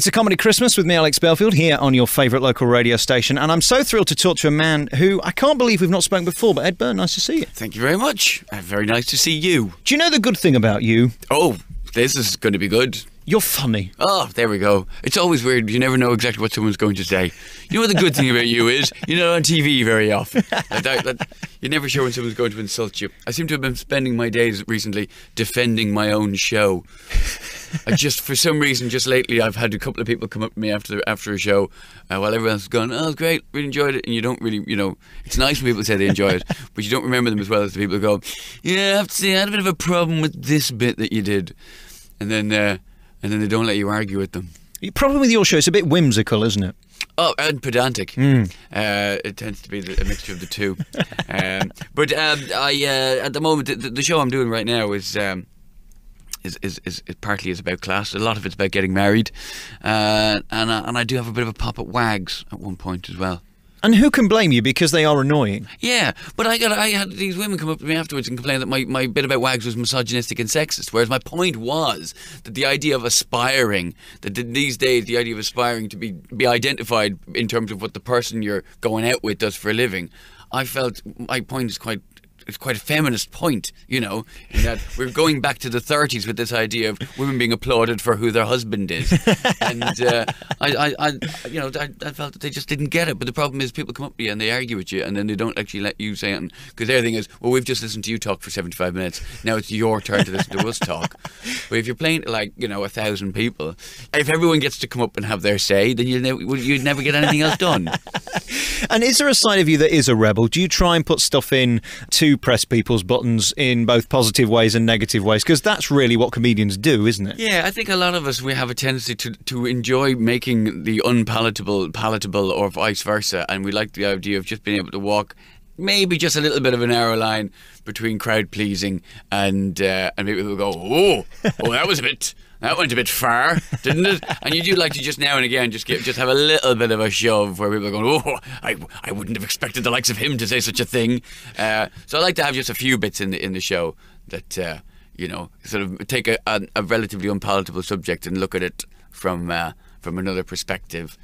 It's a comedy Christmas with me, Alex Belfield, here on your favourite local radio station. And I'm so thrilled to talk to a man who I can't believe we've not spoken before, but Ed Byrne, nice to see you. Thank you very much. Very nice to see you. Do you know the good thing about you? Oh, this is going to be good. You're funny. Oh, there we go. It's always weird. You never know exactly what someone's going to say. You know what the good thing about you is? You're not on TV very often. You're never sure when someone's going to insult you. I seem to have been spending my days recently defending my own show. For some reason, just lately, I've had a couple of people come up to me after a show while everyone's gone, oh, it's great, really enjoyed it. And you don't really, it's nice when people say they enjoy it, but you don't remember them as well as the people who go, yeah, I have to say, I had a bit of a problem with this bit that you did. And then they don't let you argue with them. The problem with your show, it's a bit whimsical, isn't it? Oh, and pedantic. It tends to be a mixture of the two. But at the moment, the show I'm doing right now is partly about class. A lot of it's about getting married, and I do have a bit of a pop at wags at one point as well. And who can blame you, because they are annoying? Yeah, but I had these women come up to me afterwards and complain that my bit about wags was misogynistic and sexist, whereas my point was that the idea of aspiring, that these days the idea of aspiring to be identified in terms of what the person you're going out with does for a living, I felt my point is quite a feminist point, in that we're going back to the 30s with this idea of women being applauded for who their husband is. And I felt that they just didn't get it. But the problem is people come up to you and they argue with you and then they don't actually let you say anything. Because their thing is, well, we've just listened to you talk for 75 minutes. Now it's your turn to listen to us talk. But if you're playing to 1,000 people, if everyone gets to come up and have their say, then you'd never get anything else done. And is there a side of you that is a rebel? Do you try and put stuff in to press people's buttons in both positive ways and negative ways? Because that's really what comedians do, isn't it? Yeah, I think a lot of us, we have a tendency to enjoy making the unpalatable palatable or vice versa. And we like the idea of just being able to walk maybe just a little bit of a narrow line between crowd pleasing and people who go, oh, that went a bit far, didn't it? And you do like to just now and again just have a little bit of a shove where people are going, oh, I wouldn't have expected the likes of him to say such a thing. So I like to have just a few bits in the show that sort of take a relatively unpalatable subject and look at it from another perspective.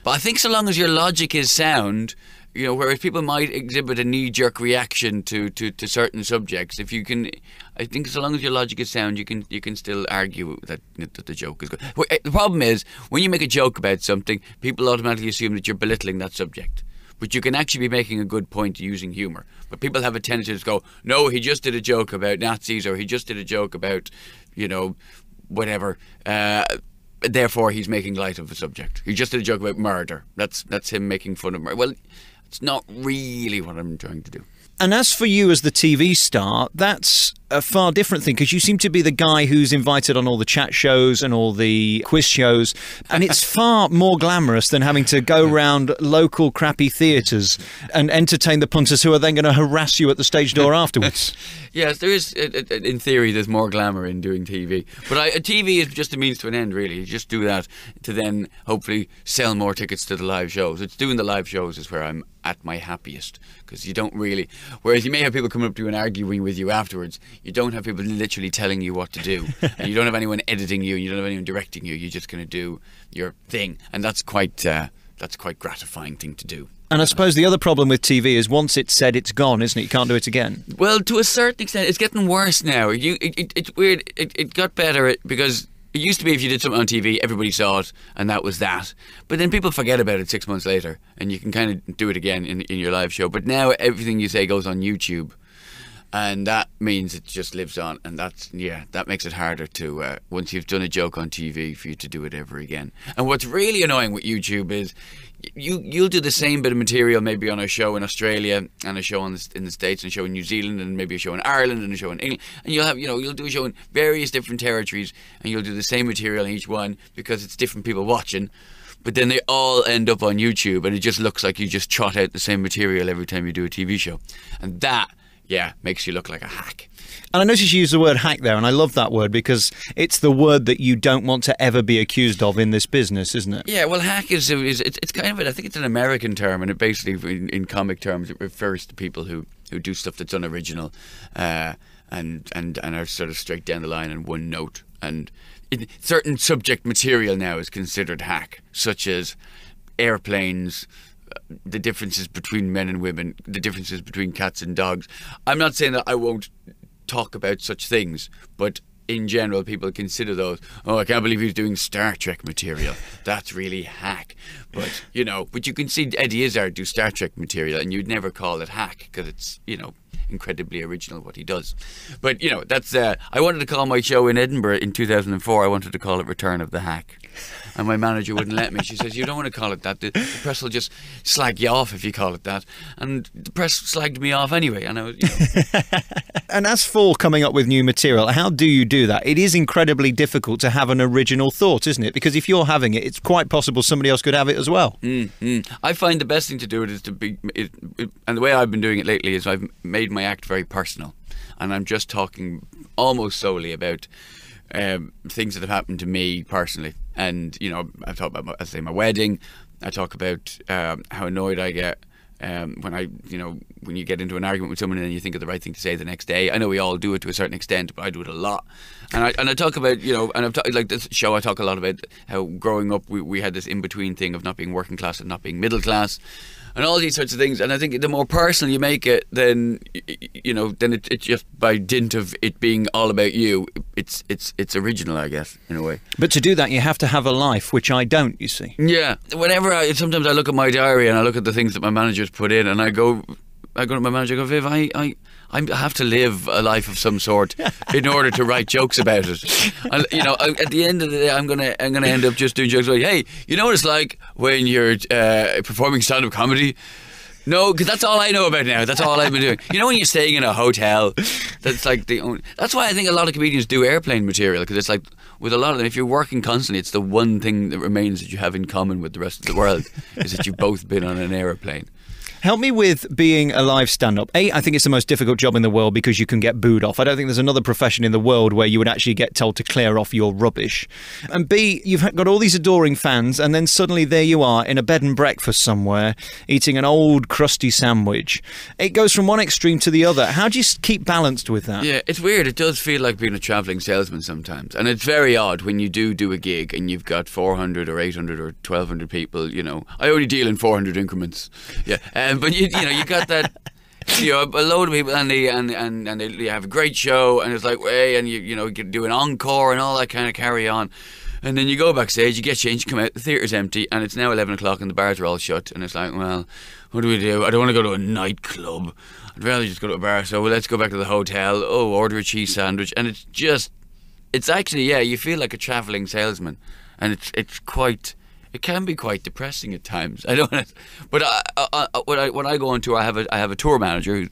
But I think so long as your logic is sound, whereas people might exhibit a knee-jerk reaction to certain subjects, I think so long as your logic is sound, you can still argue that the joke is good. The problem is, when you make a joke about something, people automatically assume that you're belittling that subject. But you can actually be making a good point using humour. But people have a tendency to go, no, he just did a joke about Nazis, or he just did a joke about, whatever. Therefore, he's making light of the subject. He just did a joke about murder. That's him making fun of murder. Well, it's not really what I'm trying to do. And as for you as the TV star, that's a far different thing, because you seem to be the guy who's invited on all the chat shows and all the quiz shows, and it's far more glamorous than having to go around local crappy theatres and entertain the punters who are then going to harass you at the stage door afterwards. Yes, there is, in theory, there's more glamour in doing TV. But TV is just a means to an end, really. You just do that to then hopefully sell more tickets to the live shows. It's doing the live shows is where I'm at my happiest, because you don't really... Whereas you may have people coming up to you and arguing with you afterwards, you don't have people literally telling you what to do, and you don't have anyone editing you, and you don't have anyone directing you. You're just going to do your thing, and that's quite gratifying thing to do. And I suppose the other problem with TV is once it's said, it's gone, isn't it? You can't do it again. Well, to a certain extent, it's getting worse now. It's weird. It got better because it used to be if you did something on TV, everybody saw it, and that was that. But then people forget about it 6 months later, and you can kind of do it again in your live show. But now everything you say goes on YouTube. And that means it just lives on, and that makes it harder to once you've done a joke on TV for you to do it ever again. And what's really annoying with YouTube is you'll do the same bit of material maybe on a show in Australia and a show in the States and a show in New Zealand and maybe a show in Ireland and a show in England, and you'll do a show in various different territories and you'll do the same material in each one because it's different people watching. But then they all end up on YouTube, and it just looks like you just trot out the same material every time you do a TV show, and that makes you look like a hack. And I noticed you use the word hack there, and I love that word because it's the word that you don't want to ever be accused of in this business, isn't it? Yeah, well, hack is it's kind of I think it's an American term, and it basically, in comic terms, it refers to people who do stuff that's unoriginal, and are sort of straight down the line and one note. And certain subject material now is considered hack, such as airplanes, the differences between men and women, the differences between cats and dogs. I'm not saying that I won't talk about such things, but in general, people consider those. Oh, I can't believe he's doing Star Trek material. That's really hack. But but you can see Eddie Izzard do Star Trek material, and you'd never call it hack because it's incredibly original what he does. But that's. I wanted to call my show in Edinburgh in 2004. I wanted to call it Return of the Hack. And my manager wouldn't let me. She says, you don't want to call it that. The press will just slag you off if you call it that. And the press slagged me off anyway. And I was, And as for coming up with new material, how do you do that? It is incredibly difficult to have an original thought, isn't it? Because if you're having it, it's quite possible somebody else could have it as well. I find the best thing to do it is to be... and the way I've been doing it lately is I've made my act very personal. And I'm just talking almost solely about... things that have happened to me personally, and I talk about my wedding. I talk about how annoyed I get when you get into an argument with someone and then you think of the right thing to say the next day. I know we all do it to a certain extent, but I do it a lot. And I talk about and I've like this show. I talk a lot about how growing up we had this in between thing of not being working class and not being middle class. And all these sorts of things, and I think the more personal you make it, then then it's just by dint of it being all about you, it's original, I guess, in a way. But to do that, you have to have a life, which I don't. You see? Yeah. Sometimes I look at my diary and I look at the things that my manager's put in, and I go to my manager, I go, Viv, I have to live a life of some sort in order to write jokes about it. And, at the end of the day, I'm gonna end up just doing jokes like, hey, you know what it's like when you're performing stand-up comedy? No, because that's all I know about now. That's all I've been doing. When you're staying in a hotel, that's like that's why I think a lot of comedians do airplane material, because it's like with a lot of them, if you're working constantly, it's the one thing that remains that you have in common with the rest of the world is that you've both been on an aeroplane. Help me with being a live stand-up. A, I think it's the most difficult job in the world because you can get booed off. I don't think there's another profession in the world where you would actually get told to clear off your rubbish. And B, you've got all these adoring fans, and then suddenly there you are in a bed and breakfast somewhere, eating an old crusty sandwich. It goes from one extreme to the other. How do you keep balanced with that? Yeah, it's weird. It does feel like being a travelling salesman sometimes. And it's very odd when you do a gig and you've got 400 or 800 or 1,200 people, I only deal in 400 increments. Yeah. But you got that, a load of people, and they have a great show, and it's like, hey, and you can do an encore and all that kind of carry on, and then you go backstage, you get changed, you come out, the theatre's empty, and it's now 11 o'clock and the bars are all shut, and it's like, well, what do we do? I don't want to go to a nightclub. I'd rather just go to a bar. So let's go back to the hotel. Oh, order a cheese sandwich, and it's actually, yeah, you feel like a travelling salesman, and it's quite. It can be quite depressing at times. I don't, but when I go on tour, I have a tour manager who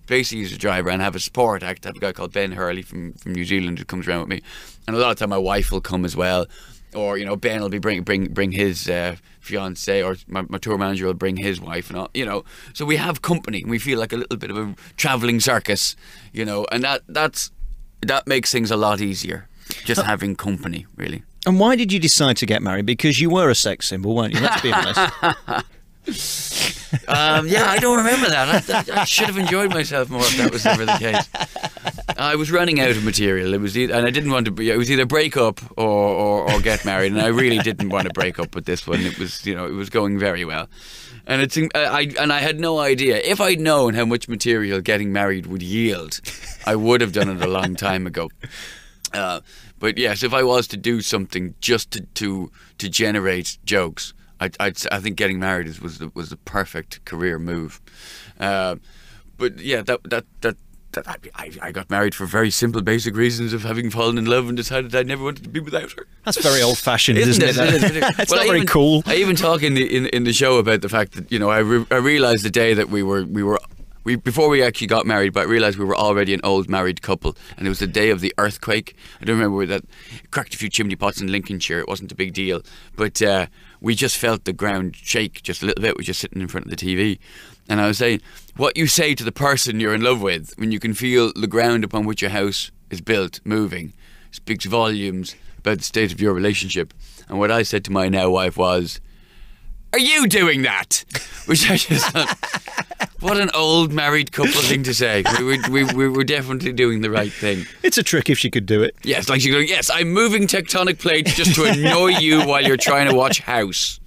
basically is a driver, and I have a support act. I have a guy called Ben Hurley from New Zealand who comes around with me, and a lot of time my wife will come as well, or Ben will be bring his fiance, or my tour manager will bring his wife, and all, So we have company, and we feel like a little bit of a travelling circus, and that makes things a lot easier. Just having company, really. And why did you decide to get married? Because you were a sex symbol, weren't you? Let's be honest. Yeah, I don't remember that. I should have enjoyed myself more if that was ever the case. I was running out of material. It was, and I didn't want to. It was either break up or get married, and I really didn't want to break up with this one. It was, it was going very well, and I had no idea. If I'd known how much material getting married would yield, I would have done it a long time ago. But yes, if I was to do something just to generate jokes, I think getting married was the perfect career move. But yeah, I got married for very simple, basic reasons of having fallen in love and decided I never wanted to be without her. That's very old-fashioned, isn't it? It's not very cool. I even talk in the show about the fact that I realised the day that we before we actually got married, but I realised we were already an old married couple, and it was the day of the earthquake. I don't remember that. It cracked a few chimney pots in Lincolnshire. It wasn't a big deal, but we just felt the ground shake just a little bit. We were just sitting in front of the TV, and I was saying, what you say to the person you're in love with when you can feel the ground upon which your house is built moving speaks volumes about the state of your relationship. And what I said to my now wife was, "Are you doing that?" Which I just thought, What an old married couple thing to say. We were definitely doing the right thing. It's a trick if she could do it. Yes, like she's going, yes, I'm moving tectonic plates just to annoy you while you're trying to watch House.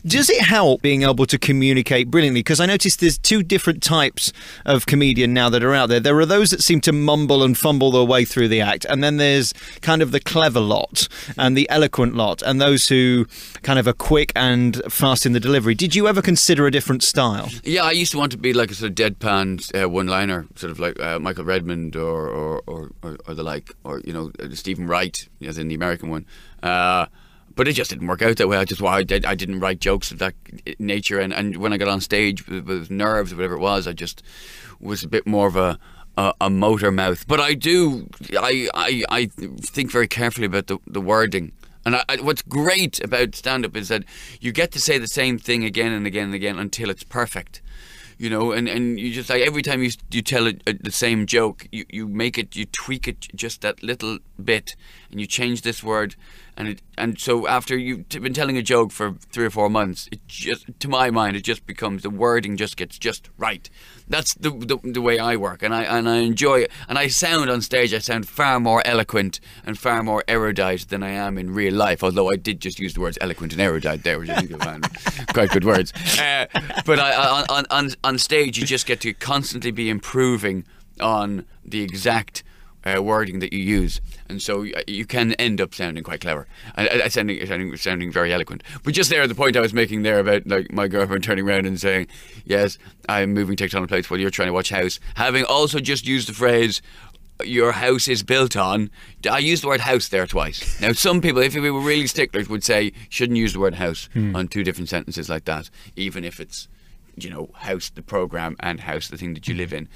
Does it help being able to communicate brilliantly? Because I noticed there's two different types of comedian now that are out there. There are those that seem to mumble and fumble their way through the act, and then there's kind of the clever lot and the eloquent lot, and those who kind of are quick and fast in the delivery. Did you ever consider a different style? Yeah, I used to want to be like a sort of deadpan one-liner, sort of like Michael Redmond or the like, or Stephen Wright, as in the American one. But it just didn't work out that way. I didn't write jokes of that nature, and when I got on stage with nerves or whatever it was, I just was a bit more of a motor mouth. But I think very carefully about the wording. And what's great about stand-up is that you get to say the same thing again and again and again until it's perfect. And you just, like, every time you tell the same joke, you make it, you tweak it just that little bit, and you change this word, and so after you've been telling a joke for 3 or 4 months, it just, to my mind, it just becomes, the wording just gets just right. That's the way I work, and I enjoy it. And I sound on stage, I sound far more eloquent and far more erudite than I am in real life. Although I did just use the words eloquent and erudite there, which I think are quite good words. But on stage, you just get to constantly be improving on the exact wording that you use, and so you can end up sounding quite clever and sounding very eloquent. But just there, the point I was making there about, like, my girlfriend turning around and saying, yes, I'm moving tectonic plates while you're trying to watch House, having also just used the phrase, your house is built on. I used the word house there twice. Now, some people, if we were really sticklers, would say shouldn't use the word house on 2 different sentences like that, even if it's, house the program and house the thing that you live in.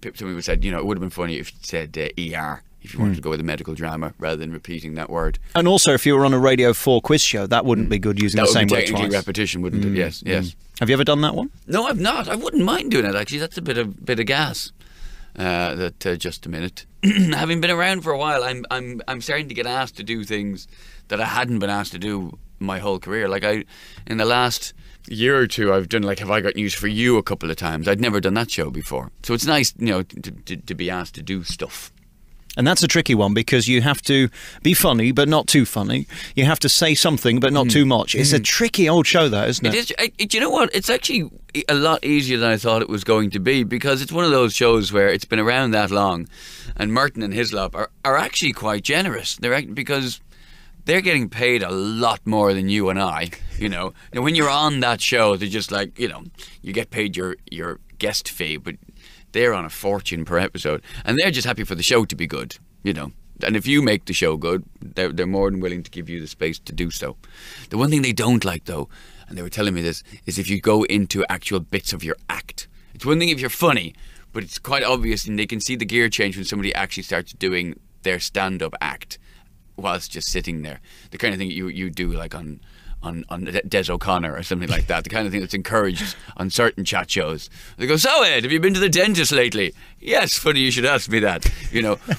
Some people said, it would have been funny if you said ER, if you wanted to go with a medical drama rather than repeating that word. And also, if you were on a Radio 4 quiz show, that wouldn't be good using the same word twice. That would be technically repetition, wouldn't it? Yes. Have you ever done that one? No, I've not. I wouldn't mind doing it, actually. That's a bit of gas. Just a minute. Having been around for a while, I'm starting to get asked to do things that I hadn't been asked to do my whole career. Like, in the last year or two, I've done, like, Have I Got News for You a couple of times. I'd never done that show before, so it's nice, to be asked to do stuff. And that's a tricky one, because you have to be funny but not too funny. You have to say something but not too much. It's a tricky old show, that, isn't it? It is. You know what? It's actually a lot easier than I thought it was going to be, because it's one of those shows where it's been around that long, and Merton and Hislop are actually quite generous. Because they're getting paid a lot more than you and I, Now, when you're on that show, they're just like, you get paid your guest fee, but they're on a fortune per episode, and they're just happy for the show to be good, And if you make the show good, they're more than willing to give you the space to do so. The one thing they don't like, though, and they were telling me this, is if you go into actual bits of your act. It's one thing if you're funny, but it's quite obvious, and they can see the gear change when somebody actually starts doing their stand-up act whilst just sitting there. The kind of thing you do, like on Des O'Connor or something like that. The kind of thing that's encouraged on certain chat shows. They go, so Ed, have you been to the dentist lately? Yes, funny you should ask me that.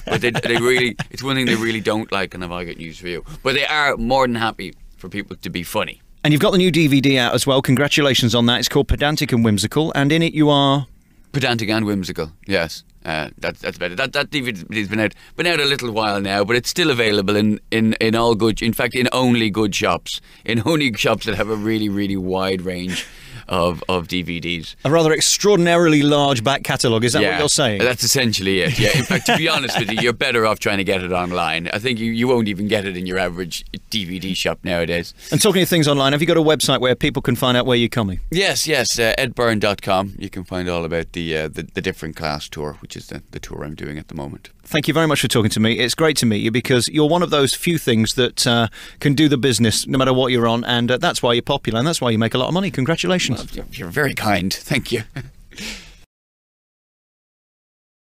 But they really, it's one thing they really don't like, and Have I Got News for You. But they are more than happy for people to be funny. And you've got the new DVD out as well. Congratulations on that. It's called Pedantic and Whimsical, and in it you are... Pedantic and whimsical, yes. That's better. That DVD's been out a little while now, but it's still available in all good, in fact, in only good shops, in only shops that have a really, really wide range of DVDs. A rather extraordinarily large back catalogue, is that what you're saying? That's essentially it, yeah. In fact, to be honest with you, you're better off trying to get it online. I think you won't even get it in your average DVD shop nowadays. And talking of things online, have you got a website where people can find out where you're coming? Yes, edbyrne.com. You can find all about the Different Class tour, which is the tour I'm doing at the moment. Thank you very much for talking to me. It's great to meet you, because you're one of those few things that can do the business no matter what you're on, and that's why you're popular, and that's why you make a lot of money. Congratulations. Well, you're very kind. Thank you.